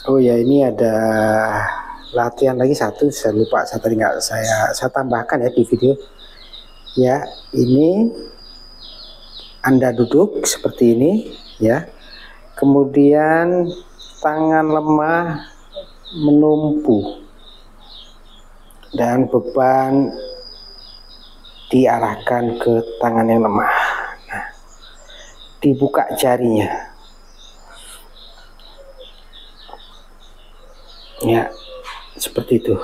Oh ya, ini ada latihan lagi satu, saya lupa, saya tadi nggak saya tambahkan ya di video. Ya, ini Anda duduk seperti ini ya. Kemudian tangan lemah menumpu dan beban diarahkan ke tangan yang lemah. Nah, dibuka jarinya. Ya, seperti itu.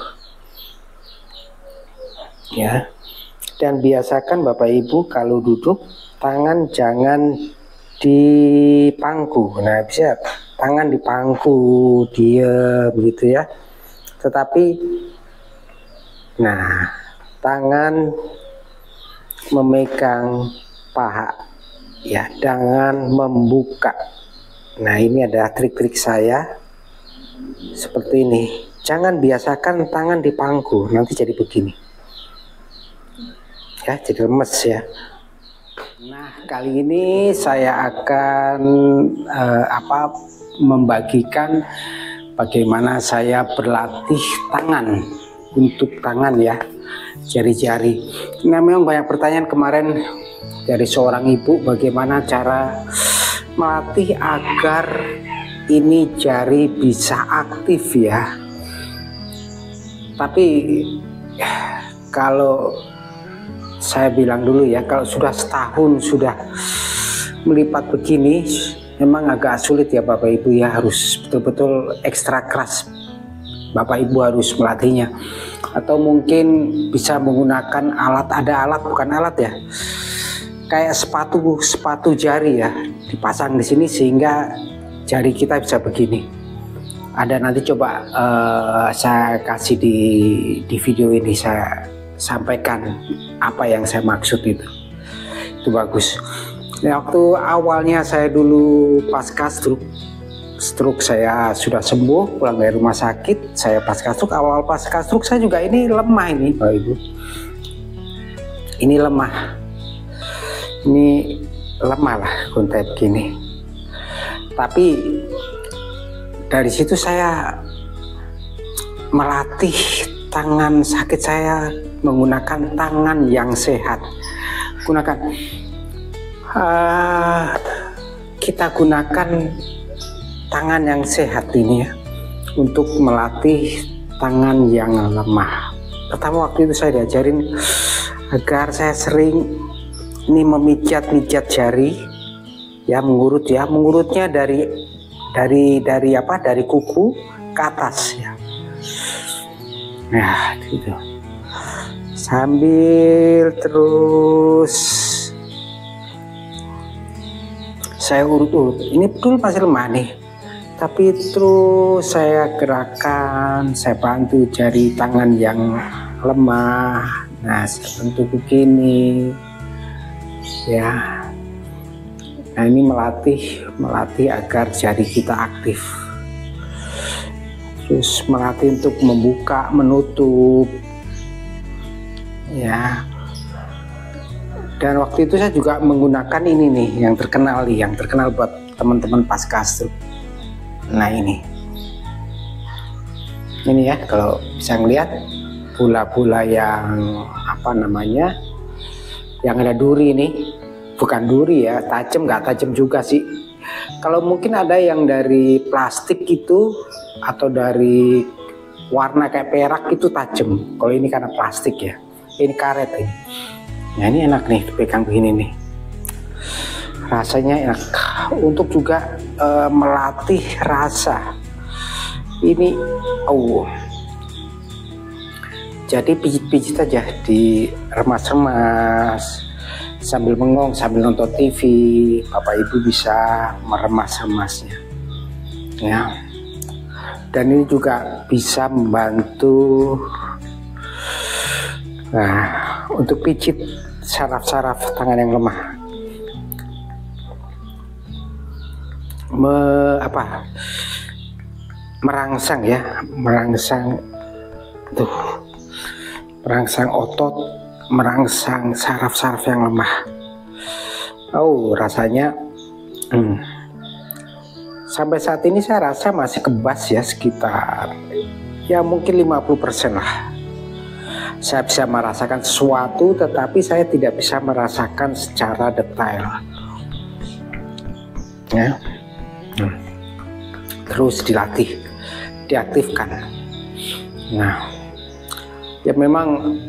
Ya. Dan biasakan Bapak Ibu kalau duduk tangan jangan di pangku. Nah, bisa tangan di pangku, diam gitu ya. Tetapi nah, tangan memegang paha. Ya, jangan membuka. Nah, ini ada trik-trik saya. Seperti ini. Jangan biasakan tangan di pangku, nanti jadi begini. Ya, jadi lemes ya. Nah, kali ini saya akan membagikan bagaimana saya berlatih tangan, untuk tangan ya, jari-jari. Nah, memang banyak pertanyaan kemarin dari seorang ibu, bagaimana cara melatih agar ini jari bisa aktif ya. Tapi kalau saya bilang dulu ya, kalau sudah setahun sudah melipat begini, memang agak sulit ya Bapak Ibu ya, harus betul-betul ekstra keras. Bapak Ibu harus melatihnya. Atau mungkin bisa menggunakan alat, ada alat bukan alat ya, kayak sepatu jari ya, dipasang di sini sehingga jari kita bisa begini. Ada, nanti coba saya kasih di video ini, saya sampaikan apa yang saya maksud itu bagus. Nah, waktu awalnya saya dulu pasca stroke saya sudah sembuh, pulang dari rumah sakit, saya pasca stroke. Awal pasca stroke saya juga ini lemah ini Bapak Ibu, ini lemah lah konten begini. Tapi dari situ saya melatih tangan sakit saya menggunakan tangan yang sehat. Kita gunakan tangan yang sehat ini ya, untuk melatih tangan yang lemah. Pertama waktu itu saya diajarin agar saya sering ini memijat-mijat jari ya, mengurutnya dari kuku ke atas ya. Nah, gitu. Sambil terus saya urut-urut. Ini betul masih lemah nih, tapi terus saya gerakan, saya bantu jari tangan yang lemah. Nah, saya bentuk begini ya. Nah, ini melatih agar jari kita aktif. Terus melatih untuk membuka, menutup ya. Dan waktu itu saya juga menggunakan ini nih, yang terkenal buat teman-teman pasca stroke. Nah, ini ya, kalau bisa ngelihat bola-bola yang yang ada duri ini. Bukan duri ya, tajam, nggak tajam juga sih. Kalau mungkin ada yang dari plastik itu atau dari warna kayak perak itu tajam. Kalau ini karena plastik ya, ini karet ini. Nah, ini enak nih dipegang begini nih, rasanya enak. Untuk juga melatih rasa ini, jadi pijit-pijit aja, diremas-remas sambil bengong, sambil nonton TV. Bapak Ibu bisa meremas-remasnya ya. Dan ini juga bisa membantu untuk pijit saraf-saraf tangan yang lemah. Merangsang otot, merangsang saraf-saraf yang lemah. Rasanya sampai saat ini saya rasa masih kebas ya, sekitar ya mungkin 50% lah. Saya bisa merasakan sesuatu, tetapi saya tidak bisa merasakan secara detail ya. Terus dilatih, diaktifkan. Nah ya memang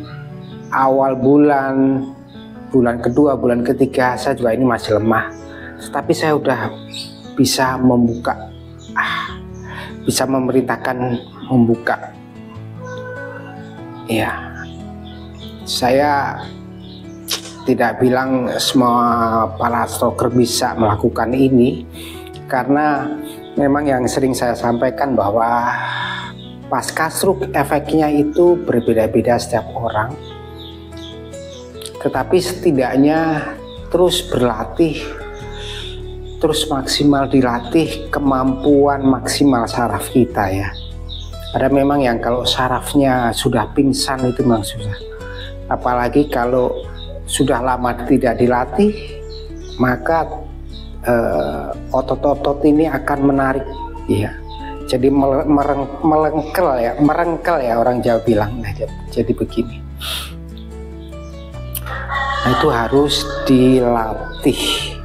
awal bulan kedua, bulan ketiga saya juga ini masih lemah, tetapi saya udah bisa membuka, bisa memerintahkan membuka ya. Saya tidak bilang semua para stroker bisa melakukan ini, karena memang yang sering saya sampaikan bahwa pasca stroke efeknya itu berbeda-beda setiap orang, tetapi setidaknya terus berlatih, terus maksimal dilatih kemampuan maksimal saraf kita ya. Ada memang yang kalau sarafnya sudah pingsan itu memang susah, apalagi kalau sudah lama tidak dilatih, maka otot-otot ini akan menarik ya. Jadi merengkel ya orang Jawa bilang. Nah, jadi begini. Nah, itu harus dilatih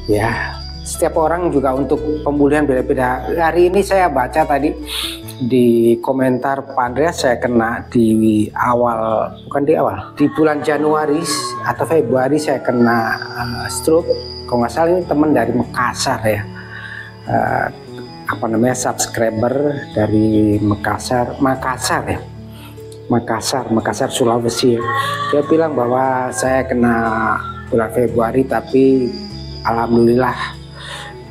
ya. Setiap orang juga untuk pemulihan beda-beda. Hari ini saya baca tadi di komentar Pak Andreas, saya kena di bulan Januari atau Februari saya kena stroke. Kalau nggak salah ini teman dari Makassar ya, subscriber dari Makassar Sulawesi. Dia bilang bahwa saya kena bulan Februari, tapi alhamdulillah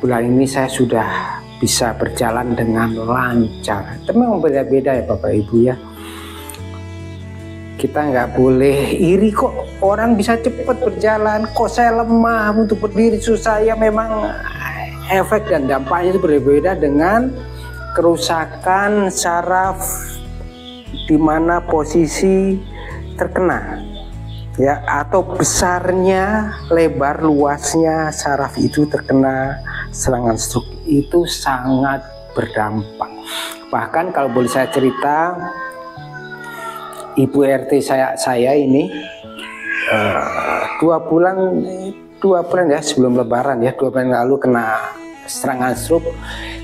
bulan ini saya sudah bisa berjalan dengan lancar. Itu memang beda-beda ya Bapak Ibu ya. Kita nggak boleh iri, kok orang bisa cepat berjalan, kok saya lemah untuk berdiri susah. Ya memang efek dan dampaknya itu berbeda dengan kerusakan saraf di mana posisi terkena ya, atau besarnya, lebar, luasnya saraf itu terkena serangan stroke itu sangat berdampak. Bahkan kalau boleh saya cerita, Ibu RT saya ini 2 bulan ya sebelum Lebaran ya, 2 bulan lalu kena serangan stroke.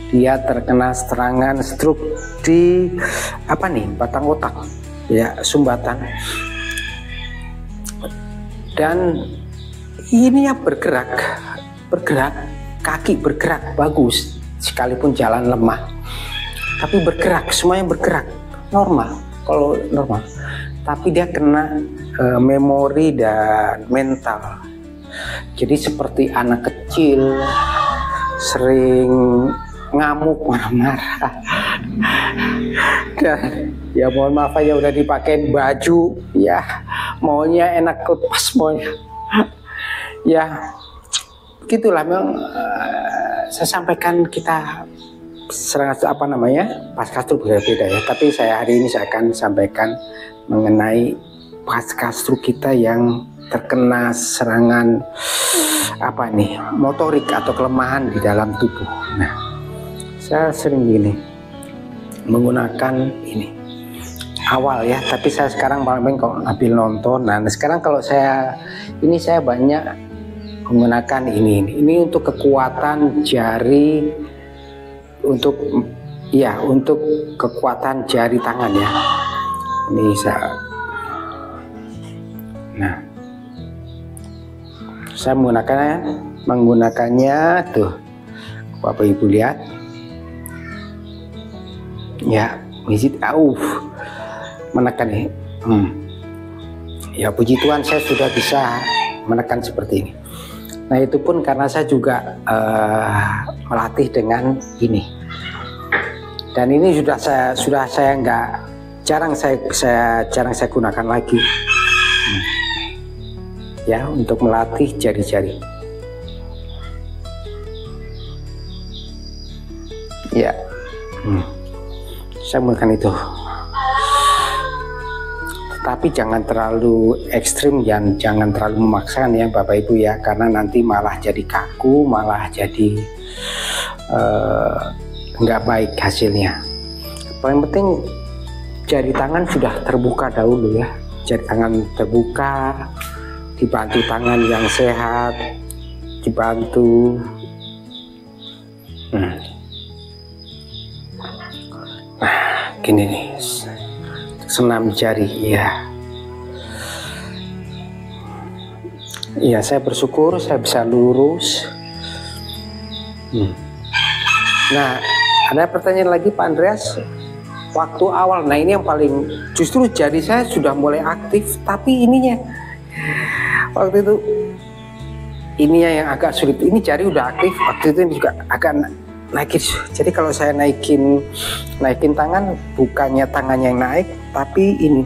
Dia terkena serangan stroke di batang otak ya, sumbatan. Dan ini ya bergerak, kaki bergerak bagus, sekalipun jalan lemah, tapi bergerak, semuanya bergerak normal. Kalau normal, tapi dia kena memori dan mental. Jadi seperti anak kecil, sering ngamuk, marah-marah. Dan ya mohon maaf aja, udah dipakein baju ya, maunya enak lepas maunya. Ya begitulah memang. Saya sampaikan kita pasca stroke berbeda ya, tapi hari ini saya akan sampaikan mengenai pasca stroke kita yang terkena serangan motorik atau kelemahan di dalam tubuh. Nah, saya sering menggunakan ini awal ya, tapi saya sekarang paling kalau ambil nonton. Nah, sekarang kalau saya banyak menggunakan ini untuk kekuatan jari, untuk kekuatan jari tangan ya. Ini saya menggunakannya tuh, Bapak Ibu lihat ya, menekan ini. Ya puji Tuhan saya sudah bisa menekan seperti ini. Nah itu pun karena saya juga melatih dengan ini. Dan ini sudah saya jarang saya gunakan lagi. Ya, untuk melatih jari-jari. Ya, saya menggunakan itu. Tapi jangan terlalu ekstrim, jangan terlalu memaksakan ya Bapak Ibu ya, karena nanti malah jadi kaku, malah jadi nggak baik hasilnya. Paling penting jari tangan sudah terbuka dahulu ya, jari tangan terbuka, dibantu tangan yang sehat, dibantu. Nah, gini nih, senam jari ya. Iya, saya bersyukur saya bisa lurus. Nah, ada pertanyaan lagi Pak Andreas. Waktu awal, nah ini yang paling, justru jari saya sudah mulai aktif, tapi ininya waktu itu ininya yang agak sulit. Ini jari udah aktif, waktu itu ini juga agak naikin. Jadi kalau saya naikin tangan, bukannya tangannya yang naik, tapi ini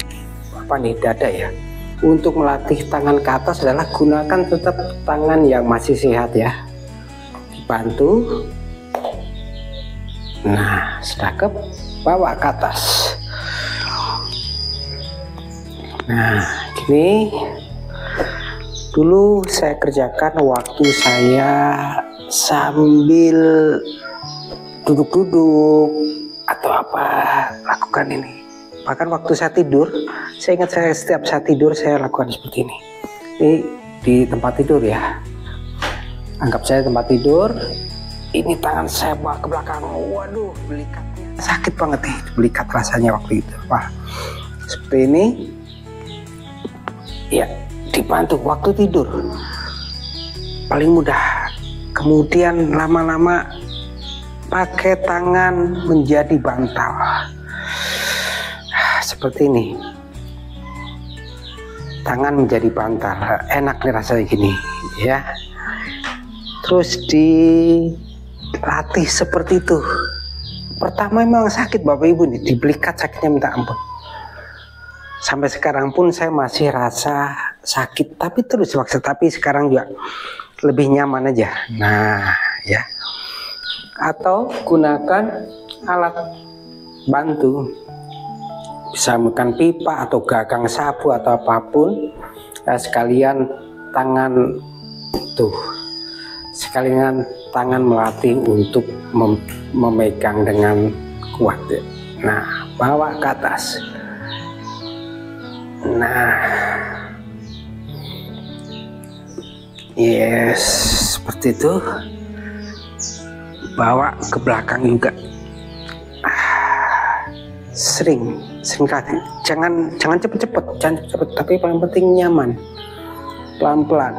apa nih, dada ya. Untuk melatih tangan ke atas adalah gunakan tetap tangan yang masih sehat ya, bantu. Nah, cakep, bawa ke atas. Nah, gini dulu saya kerjakan waktu saya sambil duduk-duduk atau apa, lakukan ini. Bahkan waktu saya tidur, saya ingat saya setiap saya tidur saya lakukan seperti ini. Ini di tempat tidur ya. Anggap saya tempat tidur. Ini tangan saya bawa ke belakang. Waduh, belikatnya sakit banget nih, belikat rasanya waktu itu. Wah, seperti ini. Ya, dibantu waktu tidur. Paling mudah. Kemudian lama-lama pakai tangan menjadi bantal. Seperti ini, tangan menjadi bantal, enak nih rasanya gini ya. Terus dilatih seperti itu. Pertama memang sakit Bapak Ibu nih, dibelikat sakitnya minta ampun. Sampai sekarang pun saya masih rasa sakit, tapi terus waktu, tapi sekarang juga lebih nyaman aja. Nah ya, atau gunakan alat bantu, bisa makan pipa atau gagang sapu atau apapun ya, sekalian tangan tuh, sekalian tangan melatih untuk memegang dengan kuat ya. Nah, bawa ke atas. Nah, yes, seperti itu. Bawa ke belakang juga. Sering kali, jangan cepet-cepet, tapi paling penting nyaman, pelan-pelan.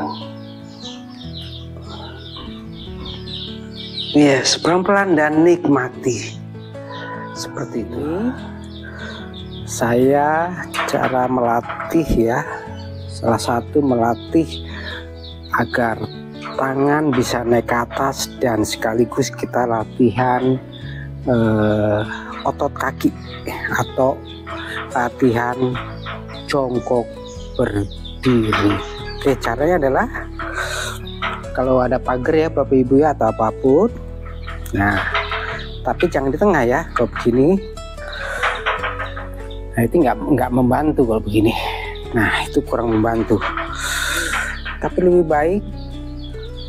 Yes, pelan-pelan dan nikmati. Seperti itu. Saya cara melatih ya, salah satu melatih agar tangan bisa naik ke atas dan sekaligus kita latihan otot kaki atau latihan jongkok berdiri. Oke, caranya adalah kalau ada pagar ya Bapak Ibu ya atau apapun. Nah, tapi jangan di tengah ya kalau begini. Nah, itu nggak membantu kalau begini. Nah, itu kurang membantu. Tapi lebih baik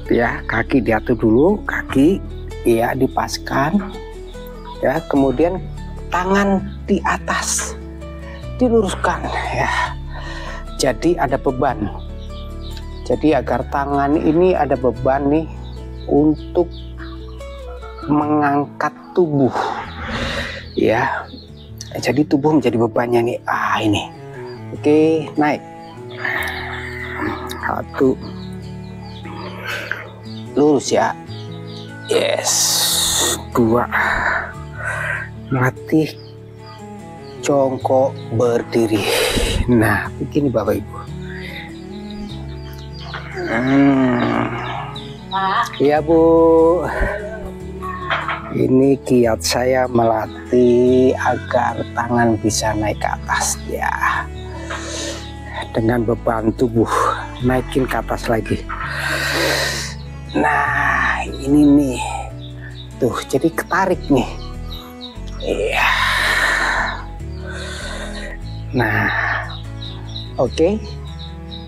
ya kaki diatur dulu, kaki ya dipaskan. Ya, kemudian tangan di atas diluruskan ya. Jadi ada beban. Jadi agar tangan ini ada beban nih untuk mengangkat tubuh. Ya. Jadi tubuh menjadi bebannya nih. Ini. Oke, naik. 1. Lurus ya. Yes. 2. Melatih jongkok berdiri. Nah, begini Bapak Ibu. Iya Bu. Ini kiat saya melatih agar tangan bisa naik ke atas ya. Dengan beban tubuh naikin ke atas lagi. Nah, ini nih. Tuh, jadi ketarik nih. Iya. Nah, oke.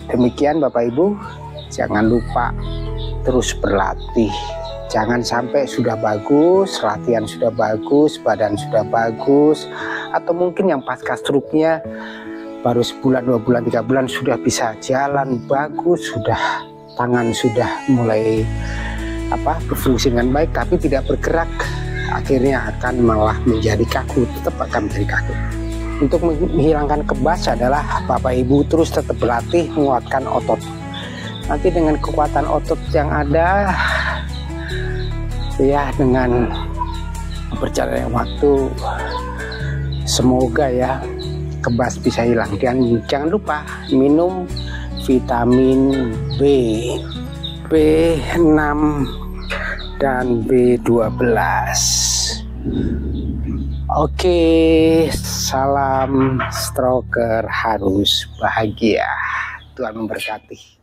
Demikian Bapak Ibu. Jangan lupa terus berlatih Jangan sampai sudah bagus, latihan sudah bagus, badan sudah bagus, atau mungkin yang pasca struknya baru sebulan, 2 bulan, 3 bulan sudah bisa jalan bagus, sudah tangan sudah mulai berfungsi dengan baik, tapi tidak bergerak, akhirnya akan malah menjadi kaku, tetap akan menjadi kaku. Untuk menghilangkan kebas adalah Bapak Ibu terus tetap berlatih, menguatkan otot. Nanti dengan kekuatan otot yang ada, ya dengan berjalannya waktu, semoga ya kebas bisa hilang. Dan jangan lupa minum vitamin B6 dan B12. Oke, salam stroker harus bahagia. Tuhan memberkati.